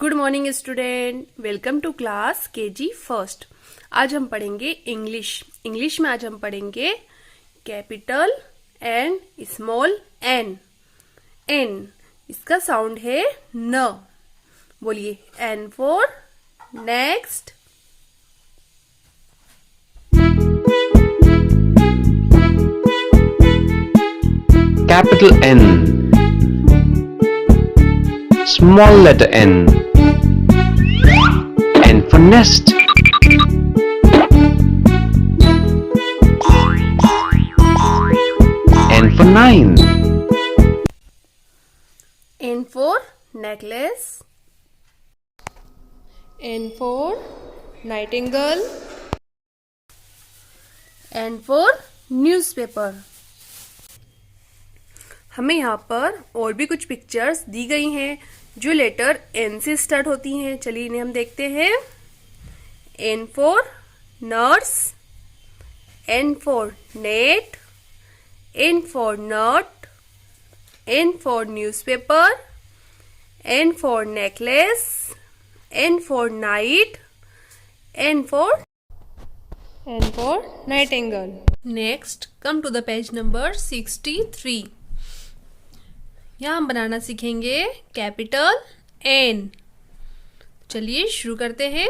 Good morning student, welcome to class KG first. आज हम पढ़ेंगे इंग्लिश में आज हम पढ़ेंगे capital and small N. N इसका साउंड है न। बोलिए N for next. Capital N, small letter N. N for nest. N for nine. N for necklace. N for nightingale. N for newspaper. हमें यहाँ पर और भी कुछ पिक्चर्स दी गई हैं जो लेटर एन से स्टार्ट होती हैं। चलिए इन्हें हम देखते हैं। N for nurse, N for net, N for nut, N for newspaper, N for necklace, N for night, N for nightingale. Next come to the page number 63। यहाँ हम बनाना सीखेंगे कैपिटल एन। चलिए शुरू करते हैं।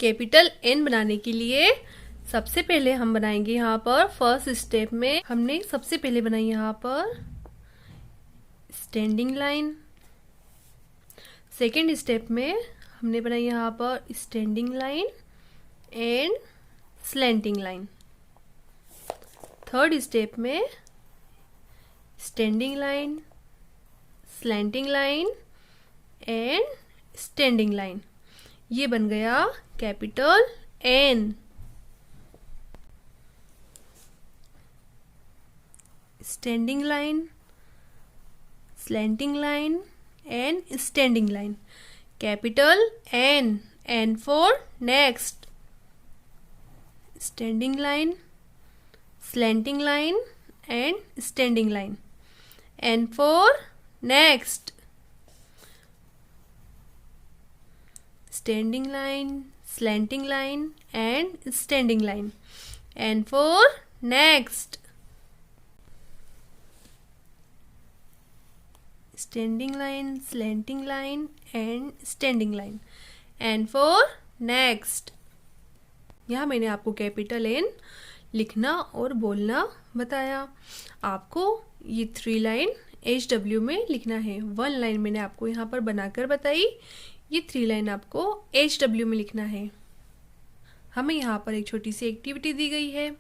कैपिटल एन बनाने के लिए सबसे पहले हम बनाएंगे यहाँ पर फर्स्ट स्टेप में हमने सबसे पहले बनाई यहाँ पर स्टैंडिंग लाइन। सेकेंड स्टेप में हमने बनाई यहाँ पर standing line and slanting line. Third step में standing line, slanting line and standing line. ये बन गया capital N. Standing line, slanting line and standing line. Capital N. N for next, standing line, slanting line and standing line. N for next, standing line, slanting line and standing line. N for next, standing line, slanting line and standing line. N for next. यहाँ मैंने आपको capital N लिखना और बोलना बताया। आपको ये 3 line HW में लिखना है। 1 लाइन मैंने आपको यहाँ पर बनाकर बताई, ये 3 लाइन आपको HW में लिखना है। हमें यहाँ पर एक छोटी सी एक्टिविटी दी गई है।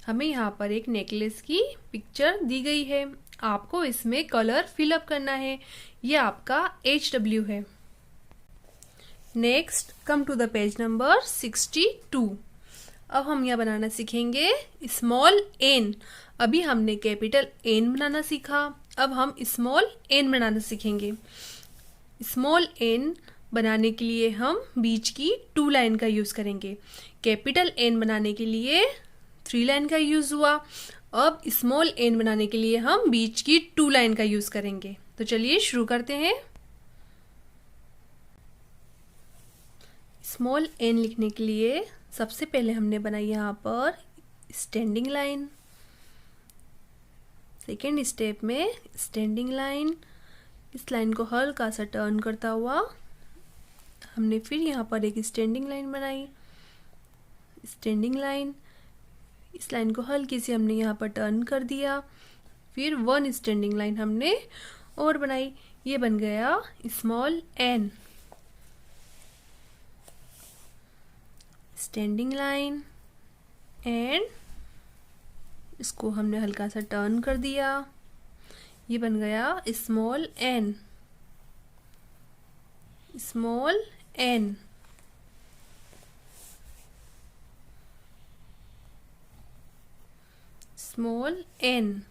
हमें यहाँ पर एक नेकलेस की पिक्चर दी गई है। आपको इसमें कलर फिलअप करना है। ये आपका HW है। Next come to the page number 62। अब हम यहाँ बनाना सीखेंगे स्मॉल एन। अभी हमने कैपिटल एन बनाना सीखा, अब हम स्मॉल एन बनाना सीखेंगे। स्मॉल एन बनाने के लिए हम बीच की 2 लाइन का यूज करेंगे। कैपिटल एन बनाने के लिए 3 लाइन का यूज हुआ। अब स्मॉल एन बनाने के लिए हम बीच की 2 लाइन का यूज करेंगे। तो चलिए शुरू करते हैं। स्मॉल एन लिखने के लिए सबसे पहले हमने बनाई यहाँ पर स्टैंडिंग लाइन। सेकेंड स्टेप में स्टैंडिंग लाइन, इस लाइन को हल्का सा टर्न करता हुआ हमने फिर यहाँ पर एक स्टैंडिंग लाइन बनाई। स्टैंडिंग लाइन, इस लाइन को हल्की सी हमने यहाँ पर टर्न कर दिया। फिर 1 स्टैंडिंग लाइन हमने और बनाई। ये बन गया small N. Standing line and इसको हमने हल्का सा टर्न कर दिया। ये बन गया small N. Small N, small N,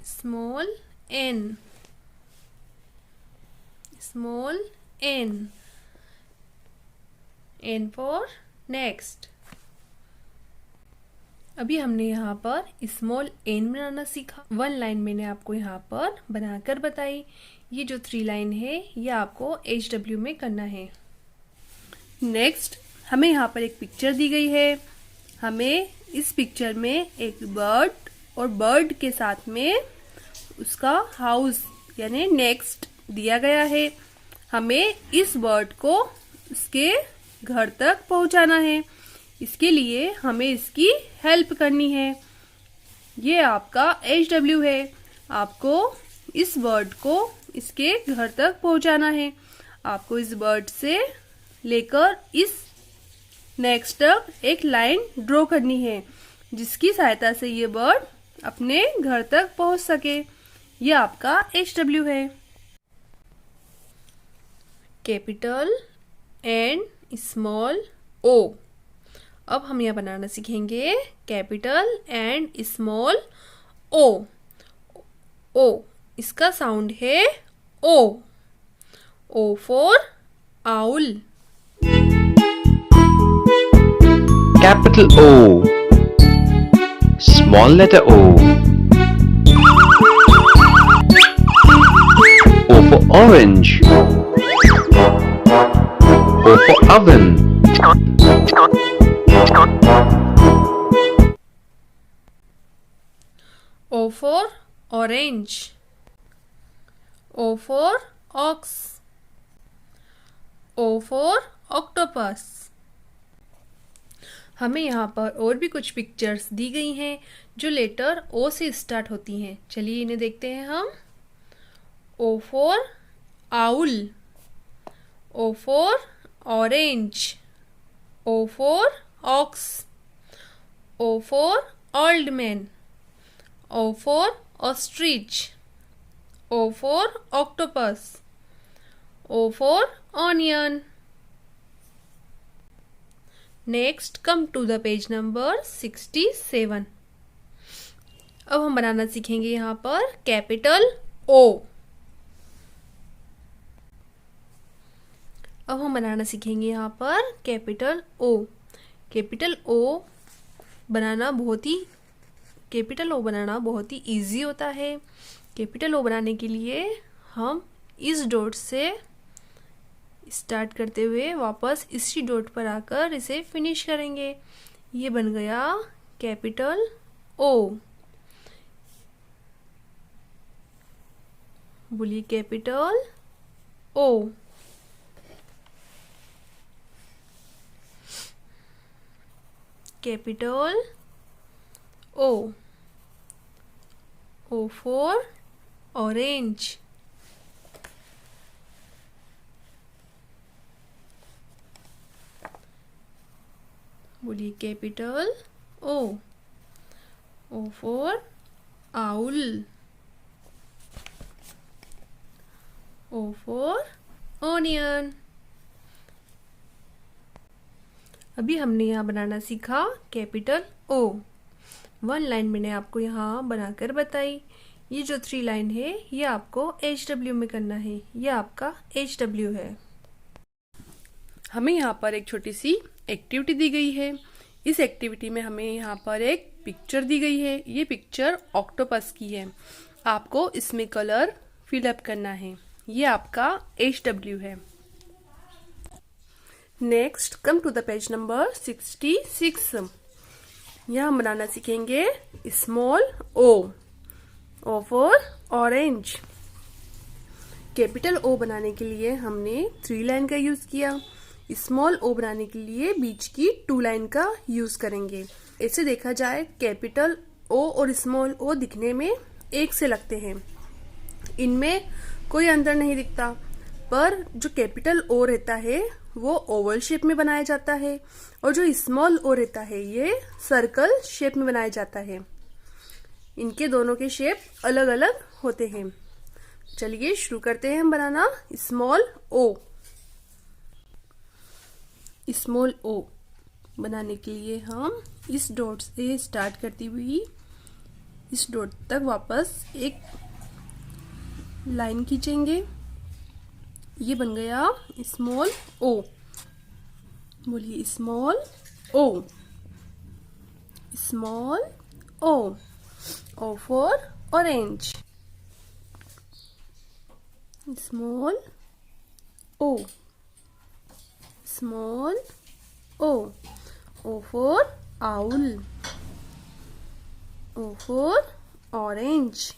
small N, small N. N for next, अभी हमने यहाँ पर स्मॉल एन बनाना सीखा। 1 लाइन मैंने आपको यहाँ पर बनाकर बताई। ये जो 3 लाइन है ये आपको HW में करना है। नेक्स्ट हमें यहाँ पर एक पिक्चर दी गई है। हमें इस पिक्चर में एक बर्ड और बर्ड के साथ में उसका हाउस यानी नेक्स्ट दिया गया है। हमें इस बर्ड को उसके घर तक पहुंचाना है। इसके लिए हमें इसकी हेल्प करनी है। ये आपका HW है। आपको इस बर्ड को इसके घर तक पहुंचाना है। आपको इस बर्ड से लेकर इस नेक्स्ट तक एक लाइन ड्रॉ करनी है, जिसकी सहायता से ये बर्ड अपने घर तक पहुंच सके। ये आपका HW है। Capital and small O। अब हम यह बनाना सीखेंगे capital and small O। O इसका साउंड है O। O for owl. Capital O. Small letter O. O for orange. O for oven. O for orange. O for ox. O for octopus। हमें यहाँ पर और भी कुछ पिक्चर्स दी गई हैं जो लेटर O से स्टार्ट होती हैं। चलिए इन्हें देखते हैं हम। O for owl। O for orange। O for ox। O for old man। O for ostrich। O for octopus। O for onion। Next come to the page number 67। अब हम बनाना सीखेंगे यहाँ पर कैपिटल O। अब हम बनाना सीखेंगे यहाँ पर कैपिटल O। कैपिटल O बनाना बहुत ही इजी होता है। कैपिटल O बनाने के लिए हम इस डॉट से स्टार्ट करते हुए वापस इसी डॉट पर आकर इसे फिनिश करेंगे। ये बन गया कैपिटल O। बोलिए capital O। Capital O। O for orange। बोलिए capital O। O for owl। O for onion। अभी हमने यहाँ बनाना सीखा कैपिटल O। 1 लाइन मैंने आपको यहाँ बनाकर बताई। ये जो 3 लाइन है ये आपको HW में करना है। ये आपका HW है। हमें यहाँ पर एक छोटी सी एक्टिविटी दी गई है। इस एक्टिविटी में हमें यहाँ पर एक पिक्चर दी गई है। ये पिक्चर ऑक्टोपस की है। आपको इसमें कलर फिलअप करना है। ये आपका HW है। Next come to the page number 66। यहाँ हम बनाना सीखेंगे small O। O for orange. Capital O बनाने के लिए हमने 3 लाइन का यूज किया। स्मॉल O बनाने के लिए बीच की 2 लाइन का यूज करेंगे। ऐसे देखा जाए कैपिटल O और स्मॉल O दिखने में एक से लगते हैं, इनमें कोई अंतर नहीं दिखता। पर जो कैपिटल O रहता है वो ओवल शेप में बनाया जाता है और जो स्मॉल O रहता है ये सर्कल शेप में बनाया जाता है। इनके दोनों के शेप अलग अलग होते हैं। चलिए शुरू करते हैं हम बनाना स्मॉल O। स्मॉल O बनाने के लिए हम इस डॉट से स्टार्ट करती हुई इस डॉट तक वापस एक लाइन खींचेंगे। ये बन गया स्मॉल O। बोलिए small O। small O. O for orange. Small O. Small O. O for owl. O for orange.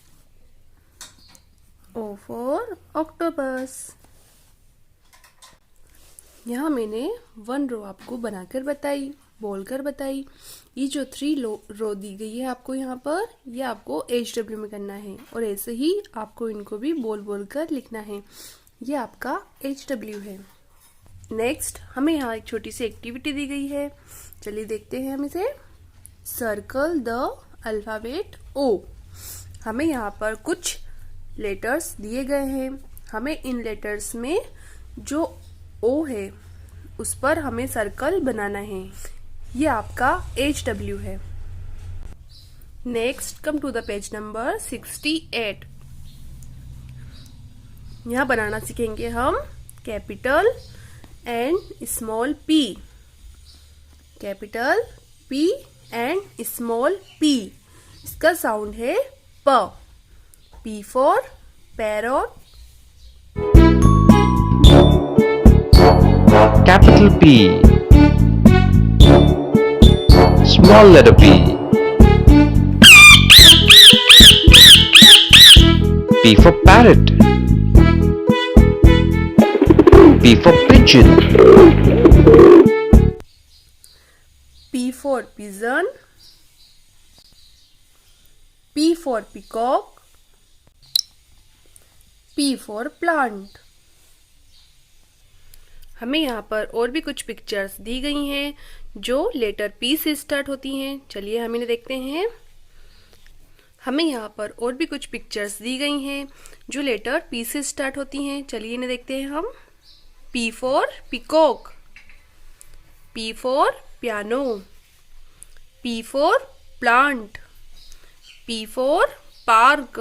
O for octopus. यहाँ मैंने 1 रो आपको बनाकर बताई, बोलकर बताई। ये जो 3 रो दी गई है आपको यहाँ पर, ये आपको HW में करना है और ऐसे ही आपको इनको भी बोल कर लिखना है। ये आपका HW है। नेक्स्ट हमें यहाँ एक छोटी सी एक्टिविटी दी गई है, चलिए देखते हैं हम इसे। Circle the alphabet O। हमें यहाँ पर कुछ लेटर्स दिए गए हैं, हमें इन लेटर्स में जो O है उस पर हमें सर्कल बनाना है। ये आपका HW है। Next come to the page number 68। यहाँ बनाना सीखेंगे हम capital and small p। Capital P and small p। इसका साउंड है प। P for parrot. Capital P. Small letter p. P for parrot. P for pigeon. P for pigeon. P for peacock. P for plant। हमें यहाँ पर और भी कुछ pictures दी गई हैं जो लेटर P से स्टार्ट होती हैं। चलिए हम इन्हें देखते हैं। हमें यहाँ पर और भी कुछ पिक्चर्स दी गई हैं जो लेटर P से स्टार्ट होती हैं। चलिए इन्हें देखते हैं हम। P for peacock. P for piano. P for plant. P for park.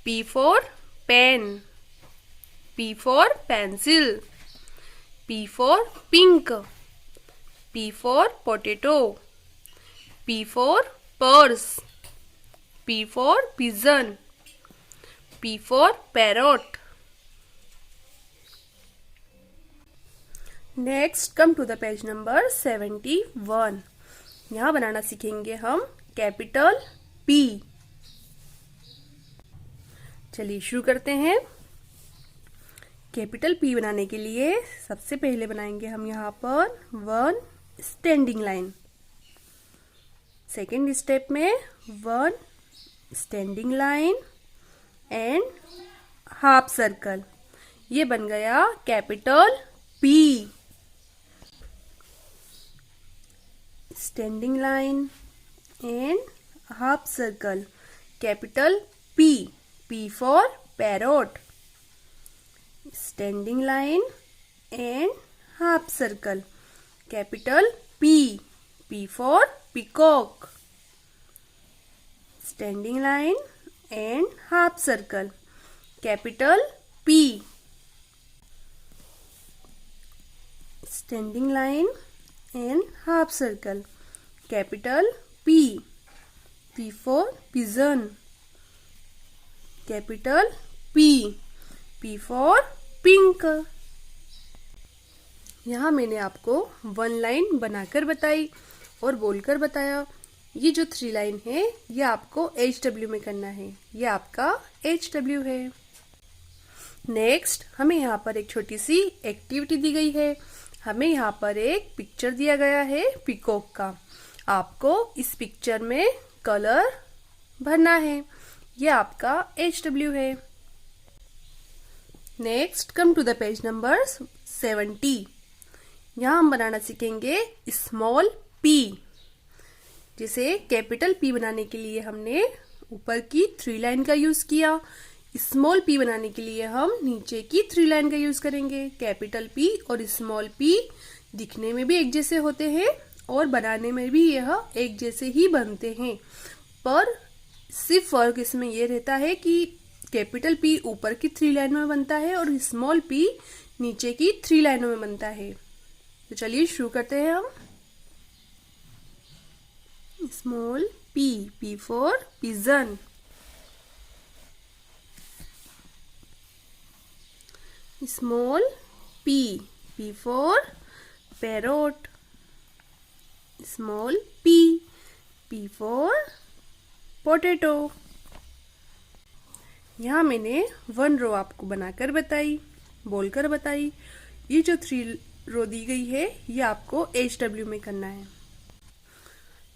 P for pen. P for pencil. P for pink. P for potato. P for purse. P for pigeon. P for parrot. Next come to the page number 71. यहाँ बनाना सीखेंगे हम capital P। चलिए शुरू करते हैं। Capital P बनाने के लिए सबसे पहले बनाएंगे हम यहाँ पर 1 स्टैंडिंग लाइन। सेकेंड स्टेप में 1 standing line and half circle. ये बन गया capital P। Standing line and half circle, capital P। P for parrot. Standing line and half circle, capital P। P for peacock. Standing line and half circle, capital P। Standing line and half circle, capital P। P for pigeon, capital P। P for pink. यहाँ मैंने आपको 1 line बनाकर बताई और बोलकर बताया। ये जो 3 लाइन है ये आपको HW में करना है। ये आपका HW है। नेक्स्ट हमें यहाँ पर एक छोटी सी एक्टिविटी दी गई है। हमें यहाँ पर एक पिक्चर दिया गया है पीकॉक का। आपको इस पिक्चर में कलर भरना है। ये आपका HW है। Next come to the page number 70। यहाँ हम बनाना सीखेंगे स्मॉल p। जिसे कैपिटल P बनाने के लिए हमने ऊपर की 3 लाइन का यूज किया, स्मॉल p बनाने के लिए हम नीचे की 3 लाइन का यूज करेंगे। कैपिटल P और स्मॉल p दिखने में भी एक जैसे होते हैं और बनाने में भी यह एक जैसे ही बनते हैं, पर सिर्फ फर्क इसमें यह रहता है कि कैपिटल P ऊपर की 3 लाइनों में बनता है और स्मॉल p नीचे की 3 लाइनों में बनता है। तो चलिए शुरू करते हैं हम। Small P. P for pigeon. Small P. P for parrot. Small P. P for potato. यहाँ मैंने 1 रो आपको बनाकर बताई, बोलकर बताई। ये जो 3 रो दी गई है ये आपको HW में करना है।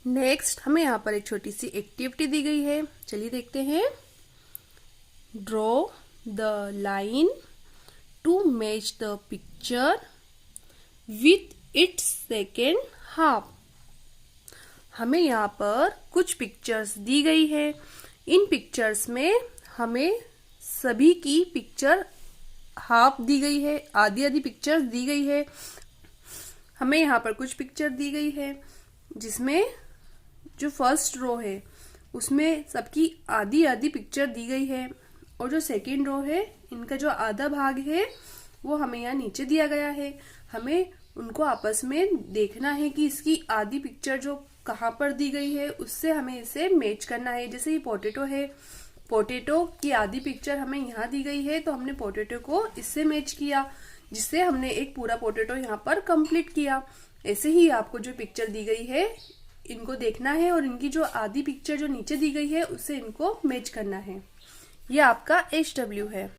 नेक्स्ट हमें यहाँ पर एक छोटी सी एक्टिविटी दी गई है, चलिए देखते हैं। Draw the line to match the picture with its second half. हमें यहाँ पर कुछ पिक्चर्स दी गई है। इन पिक्चर्स में हमें सभी की पिक्चर हाफ दी गई है, आधी आधी पिक्चर्स दी गई है। हमें यहाँ पर कुछ पिक्चर दी गई है जिसमें जो फर्स्ट रो है उसमें सबकी आधी आधी पिक्चर दी गई है, और जो सेकेंड रो है इनका जो आधा भाग है वो हमें यहाँ नीचे दिया गया है। हमें उनको आपस में देखना है कि इसकी आधी पिक्चर जो कहाँ पर दी गई है उससे हमें इसे मैच करना है। जैसे ये पोटैटो है, पोटैटो की आधी पिक्चर हमें यहाँ दी गई है तो हमने पोटैटो को इससे मैच किया, जिससे हमने एक पूरा पोटैटो यहाँ पर कंप्लीट किया। ऐसे ही आपको जो पिक्चर दी गई है इनको देखना है और इनकी जो आधी पिक्चर जो नीचे दी गई है उससे इनको मैच करना है। ये आपका HW है।